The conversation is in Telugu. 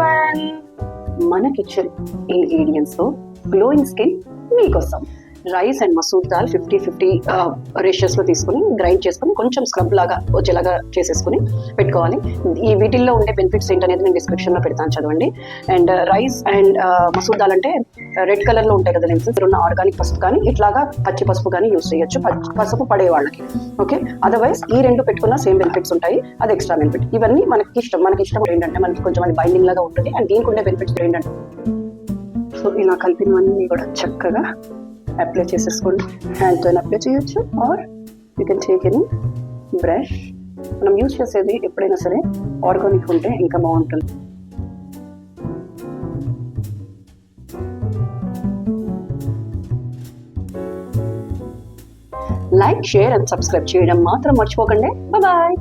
ఎవ్రీవన్, మన కిచెన్ ఇంగ్రీడియంట్స్ తో గ్లోయింగ్ స్కిన్ మీకోసం rice and masoor dal 50-50 ratios లో తీసుకుని గ్రైండ్ చేసుకుని కొంచెం స్క్రబ్ లాగా వచ్చేలాగా చేసేసుకుని పెట్టుకోవాలి. ఈ వీటిల్లో ఉండే బెనిఫిట్స్ ఏంటనేది నేను డిస్క్రిప్షన్ లో పెడతాను, చదవండి. And rice and masoor dal అంటే రెడ్ కలర్ లో ఉంటాయి కదా లెన్స్, ఉన్న ఆర్గానిక్ పసుపు కానీ ఇట్లాగా పచ్చి పసుపు కానీ యూస్ చేయొచ్చు, పసుపు పడే వాళ్ళకి. ఓకే, అదర్వైజ్ ఈ రెండు పెట్టుకున్న సేమ్ బెనిఫిట్స్ ఉంటాయి, అది ఎక్స్ట్రా బెనిఫిట్. ఇవన్నీ మనకి ఇష్టం ఏంటంటే మనకి కొంచెం అది బైండింగ్ లాగా ఉంటుంది. అండ్ దీనికి ఉండే బెనిఫిట్స్ ఏంటంటే, సో ఇలా కలిపినవన్నీ కూడా చక్కగా అప్లై చేసేసుకోండి. హ్యాండ్తో అప్లై చేయొచ్చు, or you can take any brush. మనం యూజ్ చేసేది ఎప్పుడైనా సరే ఆర్గానిక్ ఉంటే ఇంకా బాగుంటుంది. లైక్, షేర్ అండ్ సబ్స్క్రైబ్ చేయడం మాత్రం మర్చిపోకండి. బాయ్.